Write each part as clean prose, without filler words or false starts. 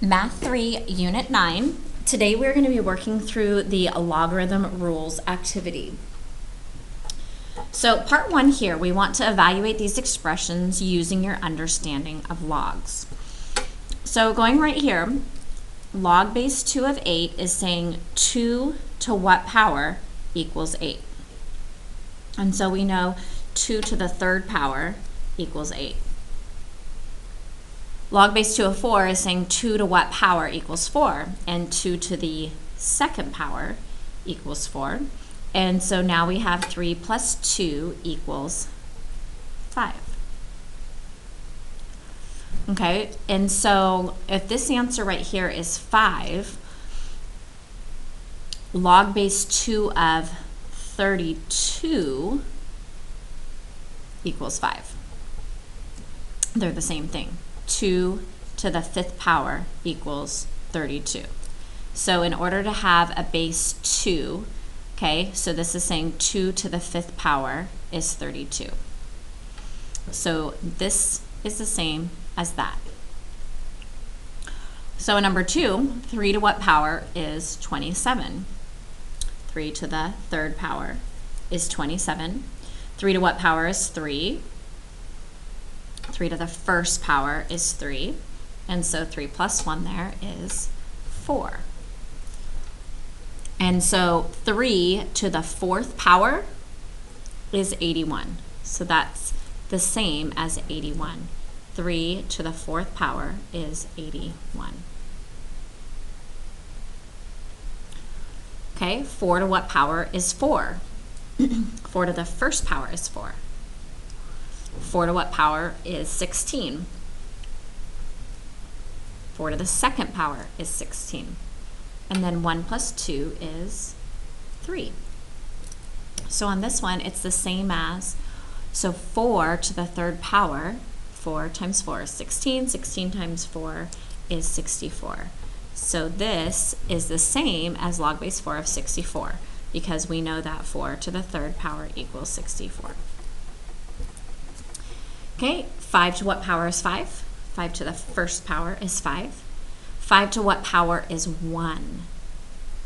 Math 3, Unit 9. Today we're going to be working through the logarithm rules activity. So part 1 here, we want to evaluate these expressions using your understanding of logs. So going right here, log base 2 of 8 is saying 2 to what power equals 8. And so we know 2 to the third power equals 8. Log base 2 of 4 is saying 2 to what power equals 4, and 2 to the second power equals 4. And so now we have 3 plus 2 equals 5. Okay, and so if this answer right here is 5, log base 2 of 32 equals 5. They're the same thing. 2 to the fifth power equals 32. So in order to have a base 2, okay, so this is saying 2 to the fifth power is 32. So this is the same as that. So number 2, 3 to what power is 27? 3 to the third power is 27. 3 to what power is 3? 3 to the first power is 3, and so 3 plus 1 there is 4. And so 3 to the fourth power is 81. So that's the same as 81. 3 to the fourth power is 81. Okay, 4 to what power is 4? 4 to the first power is 4. 4 to what power is 16? 4 to the second power is 16. And then 1 plus 2 is 3. So on this one, it's the same as, so 4 to the third power, 4 times 4 is 16. 16 times 4 is 64. So this is the same as log base 4 of 64, because we know that 4 to the third power equals 64. Okay, 5 to what power is 5? 5 to the first power is 5. 5 to what power is 1?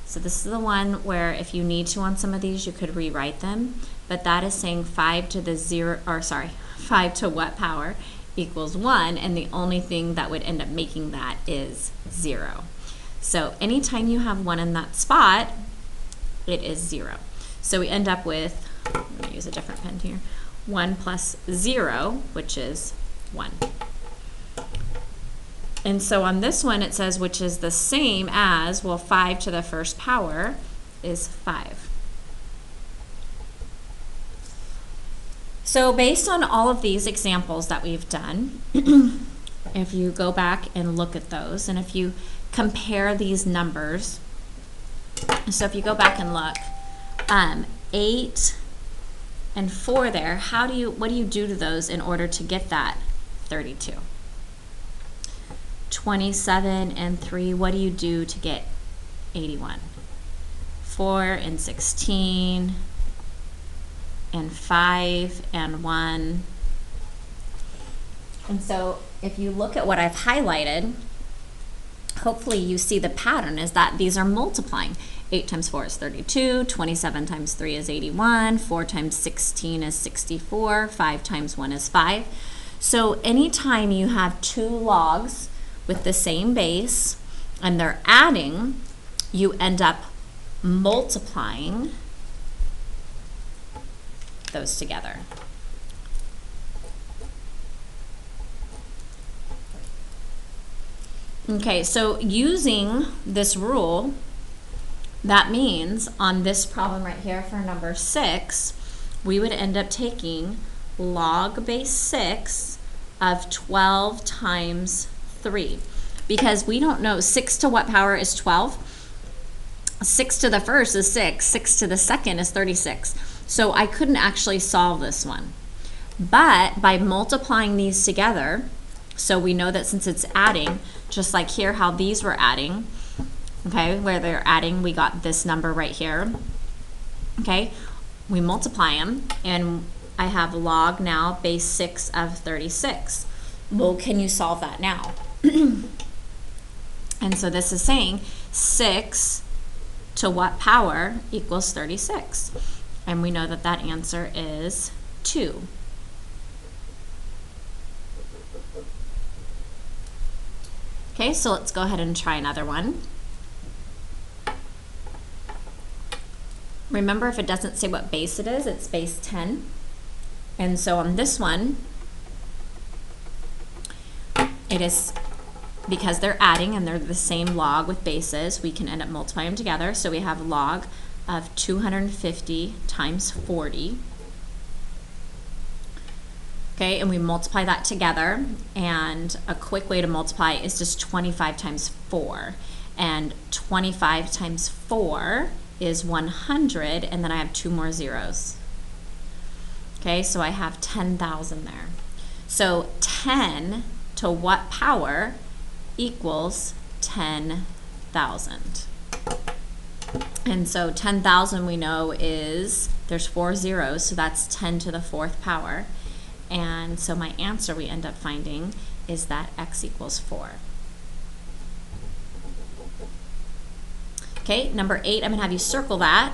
So this is the one where if you need to on some of these, you could rewrite them, but that is saying 5 to the 5 to what power equals 1, and the only thing that would end up making that is 0. So anytime you have 1 in that spot, it is 0. So we end up with, I'm going to use a different pen here, 1 plus 0, which is 1. And so on this one it says, which is the same as, well, 5 to the first power is 5. So based on all of these examples that we've done, if you go back and look at those, and if you compare these numbers, so if you go back and look, 8 and 4 there, what do you do to those in order to get that 32? 27 and 3, what do you do to get 81? 4 and 16 and 5 and 1. And so if you look at what I've highlighted, hopefully you see the pattern is that these are multiplying. 8 times 4 is 32, 27 times 3 is 81, 4 times 16 is 64, 5 times 1 is 5. So anytime you have two logs with the same base and they're adding, you end up multiplying those together. Okay, so using this rule, that means on this problem right here for number 6, we would end up taking log base 6 of 12 times 3. Because we don't know, 6 to what power is 12? 6 to the first is 6. 6 to the second is 36. So I couldn't actually solve this one. But by multiplying these together, so we know that since it's adding, just like here how these were adding, okay, where they're adding, we got this number right here. Okay, we multiply them, and I have log now base 6 of 36. Well, can you solve that now? And so this is saying 6 to what power equals 36? And we know that that answer is 2. Okay, so let's go ahead and try another one. Remember, if it doesn't say what base it is, it's base 10. And so on this one, it is, because they're adding and they're the same log with bases, we can end up multiplying them together. So we have log of 250 times 40. Okay, and we multiply that together, and a quick way to multiply is just 25 times 4. And 25 times 4 is 100, and then I have 2 more zeros. Okay, so I have 10,000 there. So 10 to what power equals 10,000? And so 10,000 we know is, there's 4 zeros, so that's 10 to the 4th power. And so my answer we end up finding is that x equals 4. Okay, number 8, I'm going to have you circle that.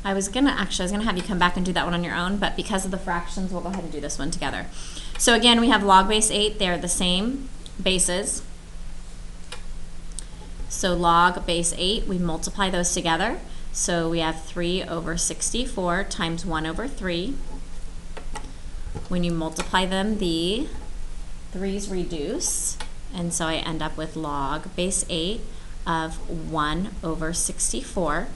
I was gonna have you come back and do that one on your own, but because of the fractions, we'll go ahead and do this one together. So again, we have log base 8, they're the same bases. So log base 8, we multiply those together. So we have 3 over 64 times 1 over 3. When you multiply them, the 3's reduce, and so I end up with log base 8 of 1 over 64.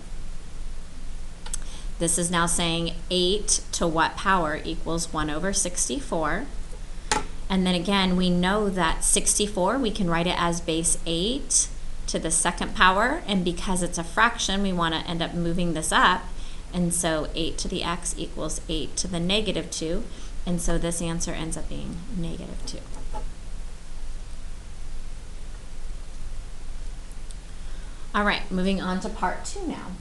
This is now saying 8 to what power equals 1 over 64. And then again, we know that 64, we can write it as base 8 to the 2nd power, and because it's a fraction, we want to end up moving this up, and so 8 to the x equals 8 to the negative 2, and so this answer ends up being negative 2. All right, moving on to part 2 now.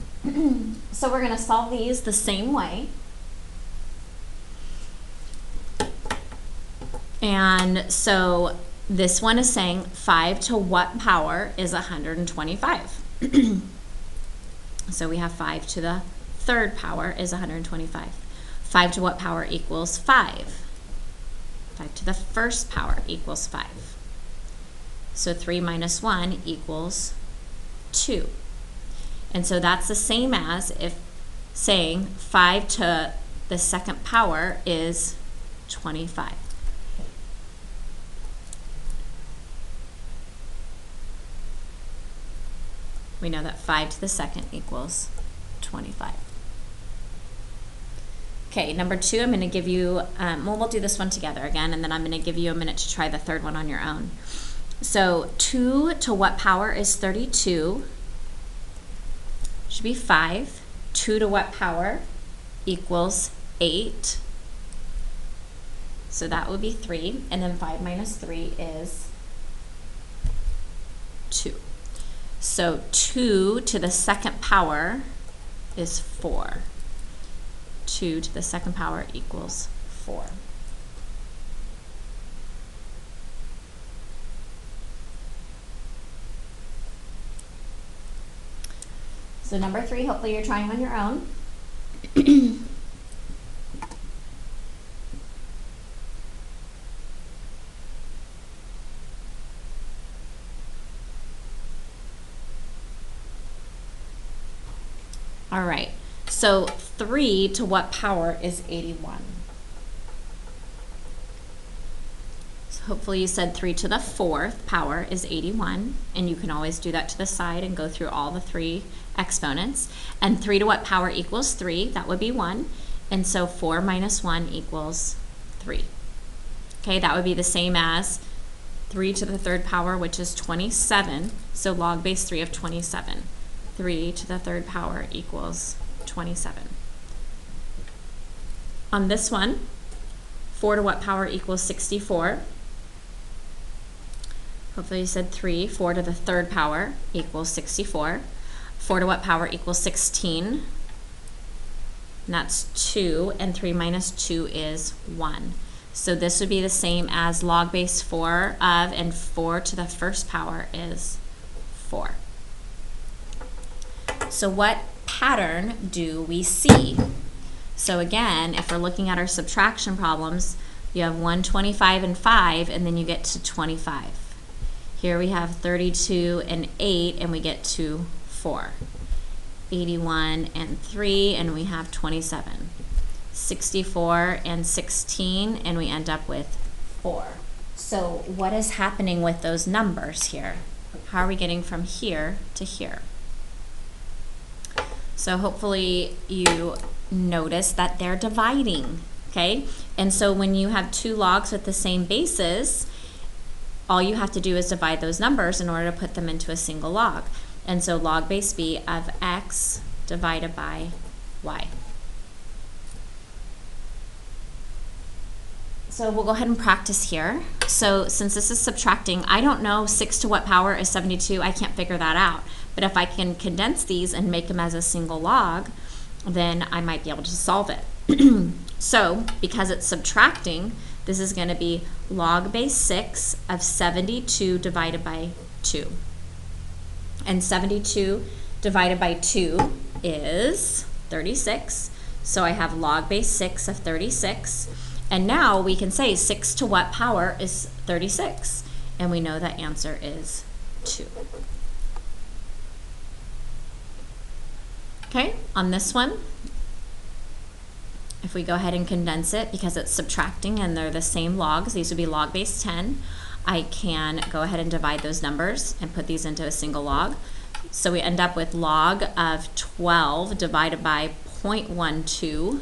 So we're going to solve these the same way. And so this one is saying 5 to what power is 125? So we have 5 to the 3rd power is 125. 5 to what power equals 5? 5 to the 1st power equals 5. So 3 minus 1 equals 2. And so that's the same as if saying 5 to the 2nd power is 25. We know that 5 to the 2nd equals 25. Okay, number 2, I'm going to give you, well, we'll do this one together again, and then I'm going to give you a minute to try the 3rd one on your own. So 2 to what power is 32? Should be 5. 2 to what power equals 8? So that would be 3. And then 5 minus 3 is 2. So 2 to the 2nd power is 4. 2 to the 2nd power equals 4. So number 3, hopefully you're trying on your own. All right, so 3 to what power is 81? So hopefully you said 3 to the 4th power is 81, and you can always do that to the side and go through all the 3 exponents. And 3 to what power equals 3? That would be 1. And so 4 minus 1 equals 3. Okay, that would be the same as 3 to the 3rd power, which is 27. So log base 3 of 27. 3 to the 3rd power equals 27. On this one, 4 to what power equals 64? Hopefully you said 3. 4 to the 3rd power equals 64. 4 to what power equals 16? And that's 2, and 3 minus 2 is 1. So this would be the same as log base 4 of, and 4 to the first power is 4. So what pattern do we see? So again, if we're looking at our subtraction problems, you have 125 and 5, and then you get to 25. Here we have 32 and 8, and we get to 4. 81 and 3, and we have 27. 64 and 16, and we end up with 4. So what is happening with those numbers here? How are we getting from here to here? So hopefully you notice that they're dividing, okay? And so when you have two logs with the same bases, all you have to do is divide those numbers in order to put them into a single log. And so log base b of x divided by y. So we'll go ahead and practice here. So since this is subtracting, I don't know 6 to what power is 72. I can't figure that out. But if I can condense these and make them as a single log, then I might be able to solve it. So because it's subtracting, this is going to be log base 6 of 72 divided by 2. And 72 divided by 2 is 36. So I have log base 6 of 36. And now we can say 6 to what power is 36? And we know that answer is 2. Okay, on this one, if we go ahead and condense it, because it's subtracting and they're the same logs, these would be log base 10, I can go ahead and divide those numbers and put these into a single log. So we end up with log of 12 divided by 0.12.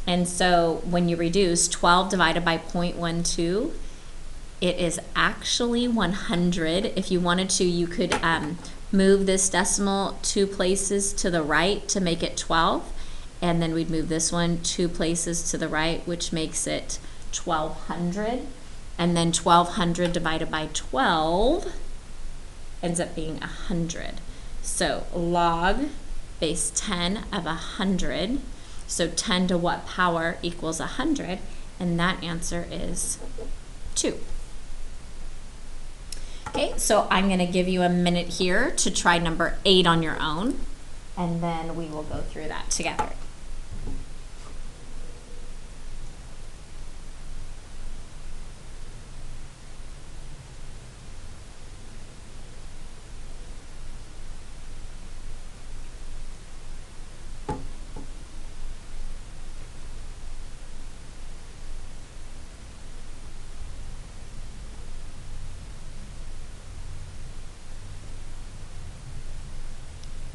And so when you reduce 12 divided by 0.12, it is actually 100. If you wanted to, you could move this decimal 2 places to the right to make it 12. And then we'd move this one 2 places to the right, which makes it 1200. And then 1200 divided by 12 ends up being 100. So log base 10 of 100. So 10 to what power equals 100? And that answer is 2. Okay, so I'm going to give you a minute here to try number 8 on your own, and then we will go through that together.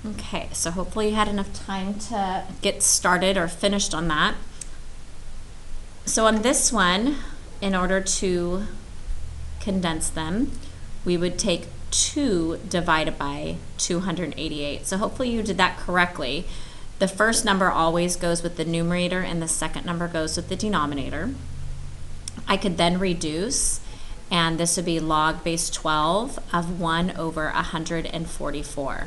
Okay, so hopefully you had enough time to get started or finished on that. So on this one, in order to condense them, we would take 2 divided by 288. So hopefully you did that correctly. The first number always goes with the numerator and the second number goes with the denominator. I could then reduce, and this would be log base 12 of 1 over 144.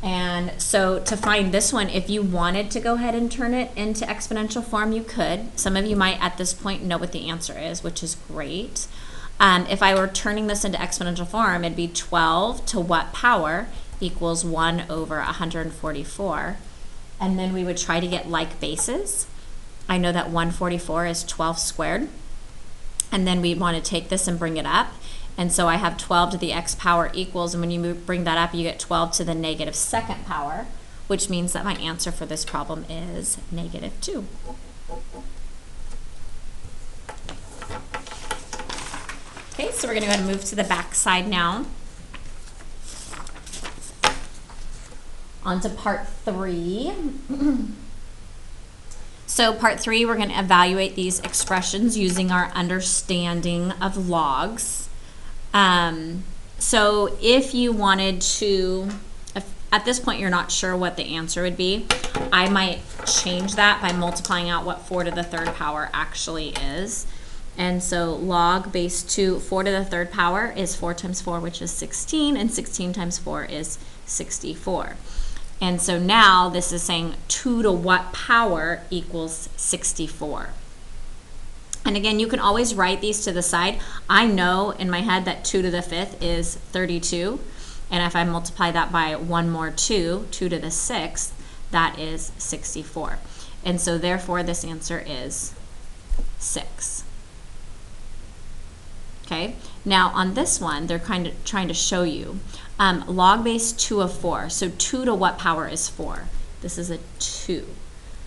And so to find this one, if you wanted to go ahead and turn it into exponential form, you could. Some of you might at this point know what the answer is, which is great. If I were turning this into exponential form, it'd be 12 to what power equals 1 over 144. And then we would try to get like bases. I know that 144 is 12 squared. And then we want to take this and bring it up. And so I have 12 to the x power equals, and when you bring that up, you get 12 to the negative second power, which means that my answer for this problem is negative 2. Okay, so we're going to go ahead and move to the back side now. On to part 3. So part 3, we're going to evaluate these expressions using our understanding of logs. So if you wanted to, if at this point you're not sure what the answer would be, I might change that by multiplying out what 4 to the third power actually is. And so log base 2, 4 to the third power is 4 times 4, which is 16, and 16 times 4 is 64. And so now this is saying 2 to what power equals 64. And again, you can always write these to the side. I know in my head that 2 to the 5th is 32. And if I multiply that by one more 2, 2 to the 6th, that is 64. And so therefore this answer is 6. Okay, now on this one, they're kind of trying to show you log base 2 of 4. So 2 to what power is 4? This is a 2.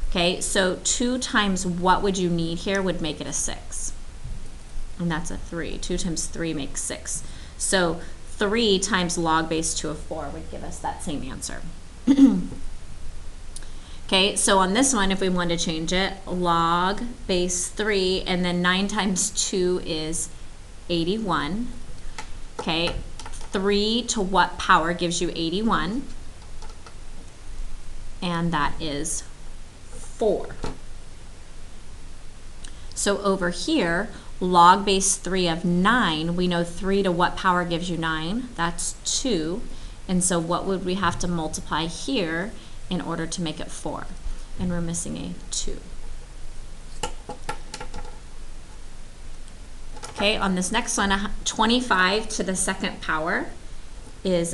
Okay, so 2 times what would you need here would make it a 6. And that's a 3. 2 times 3 makes 6. So 3 times log base 2 of 4 would give us that same answer. Okay, so on this one, if we want to change it, log base 3, and then 9 times 2 is 81. Okay, 3 to what power gives you 81? And that is 4. So over here, log base 3 of 9, we know 3 to what power gives you 9? That's 2. And so what would we have to multiply here in order to make it 4? And we're missing a 2. Okay, on this next one, 25 to the 2nd power is,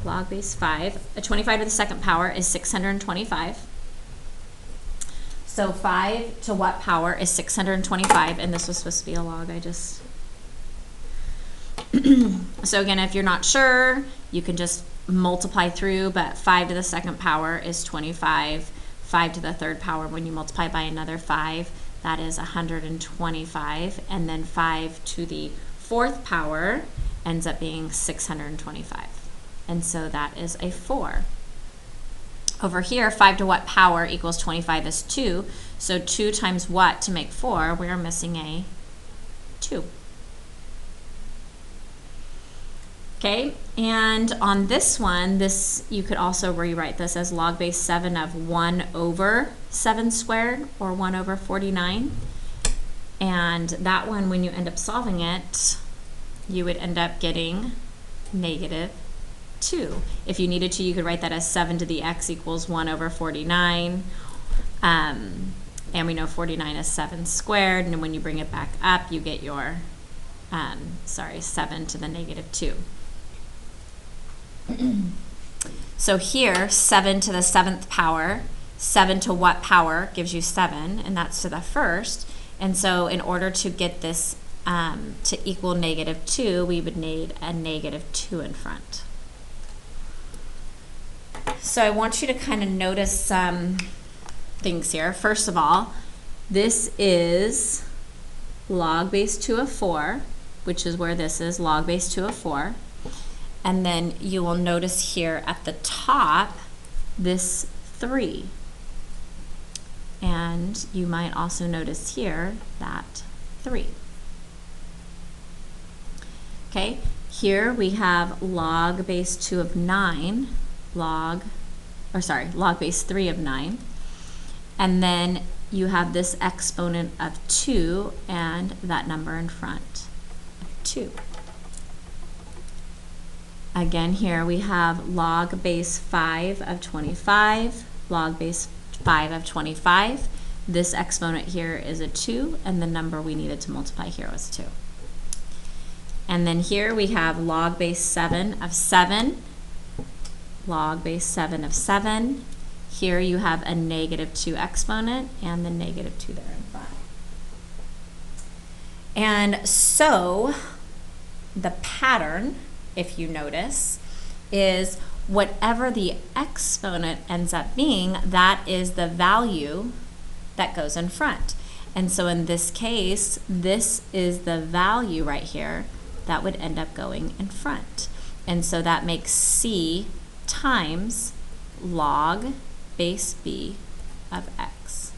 log base 5. 25 to the 2nd power is 625. So 5 to what power is 625? And this was supposed to be a log, I just... So again, if you're not sure, you can just multiply through, but 5 to the 2nd power is 25. 5 to the 3rd power, when you multiply by another 5, that is 125. And then 5 to the 4th power ends up being 625. And so that is a 4. Over here, 5 to what power equals 25 is 2. So 2 times what to make 4? We are missing a 2. Okay, and on this one, you could also rewrite this as log base 7 of 1 over 7 squared, or 1 over 49. And that one, when you end up solving it, you would end up getting negative 2. If you needed to, you could write that as 7 to the x equals 1 over 49. And we know 49 is 7 squared, and when you bring it back up, you get your, 7 to the negative 2. So here, 7 to the 7th power, 7 to what power gives you 7, and that's to the 1st. And so in order to get this to equal negative 2, we would need a negative 2 in front. So I want you to kind of notice some things here. First of all, this is log base 2 of 4, which is where this is, log base 2 of 4. And then you will notice here at the top, this 3. And you might also notice here that 3. Okay, here we have log base 2 of 9, log base 3 of 9. And then you have this exponent of 2 and that number in front of 2. Again, here we have log base 5 of 25, log base 5 of 25. This exponent here is a 2, and the number we needed to multiply here was 2. And then here we have log base 7 of 7, log base 7 of 7. Here you have a negative 2 exponent and the negative 2 there in front. And so the pattern, if you notice, is whatever the exponent ends up being, that is the value that goes in front. And so in this case, this is the value right here that would end up going in front. And so that makes C times log base B of x.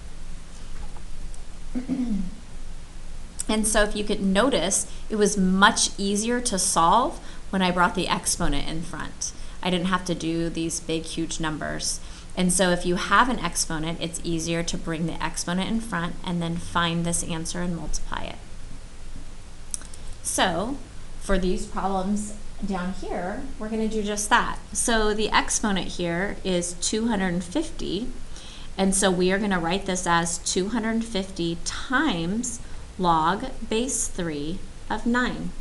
And so if you could notice, it was much easier to solve when I brought the exponent in front. I didn't have to do these big, huge numbers. And so if you have an exponent, it's easier to bring the exponent in front and then find this answer and multiply it. So for these problems down here, we're going to do just that. So the exponent here is 250, And so we are going to write this as 250 times log base 3 of 9.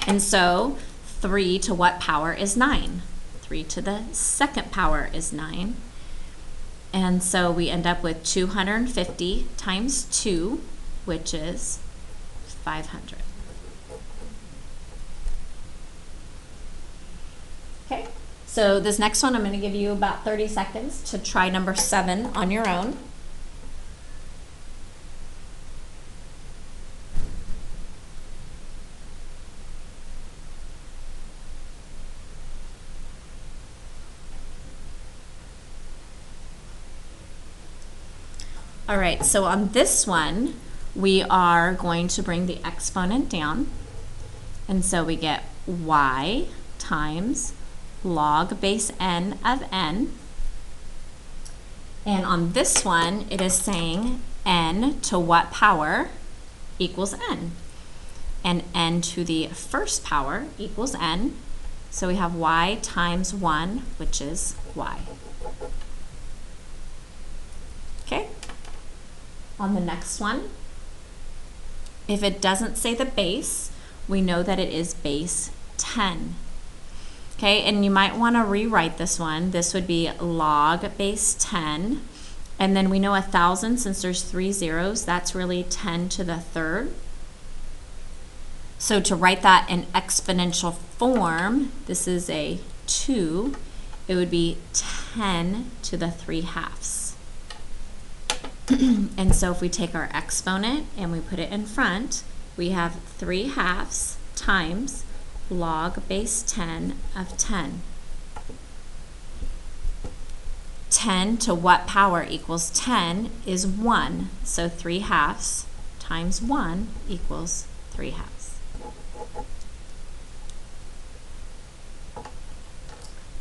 And so 3 to what power is 9? 3 to the second power is 9. And so we end up with 250 times 2, which is 500. Okay, so this next one I'm going to give you about 30 seconds to try number 7 on your own. All right, so on this one, we are going to bring the exponent down. And so we get y times log base n of n. And on this one, it is saying n to what power equals n. And n to the first power equals n. So we have y times 1, which is y. Okay? On the next one, if it doesn't say the base, we know that it is base 10. Okay, and you might want to rewrite this one. This would be log base 10. And then we know 1,000, since there's 3 zeros, that's really 10 to the third. So to write that in exponential form, this is a 2, it would be 10 to the 3 halves. And so if we take our exponent and we put it in front, we have 3 halves times log base 10 of 10. 10 to what power equals 10 is 1. So 3 halves times 1 equals 3 halves.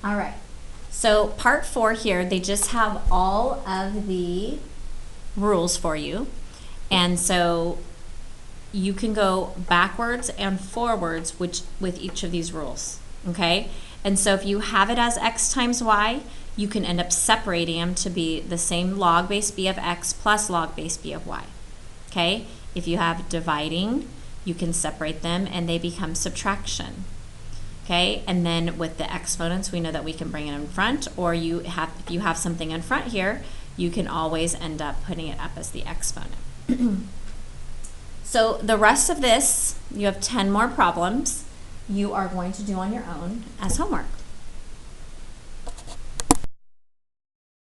All right. So part 4 here, they just have all of the rules for you, and so you can go backwards and forwards with each of these rules, okay? And so if you have it as x times y, you can end up separating them to be the same log base b of x plus log base b of y, okay? If you have dividing, you can separate them and they become subtraction, okay? And then with the exponents, we know that we can bring it in front, or if you have something in front here, you can always end up putting it up as the exponent. So the rest of this, you have 10 more problems you are going to do on your own as homework.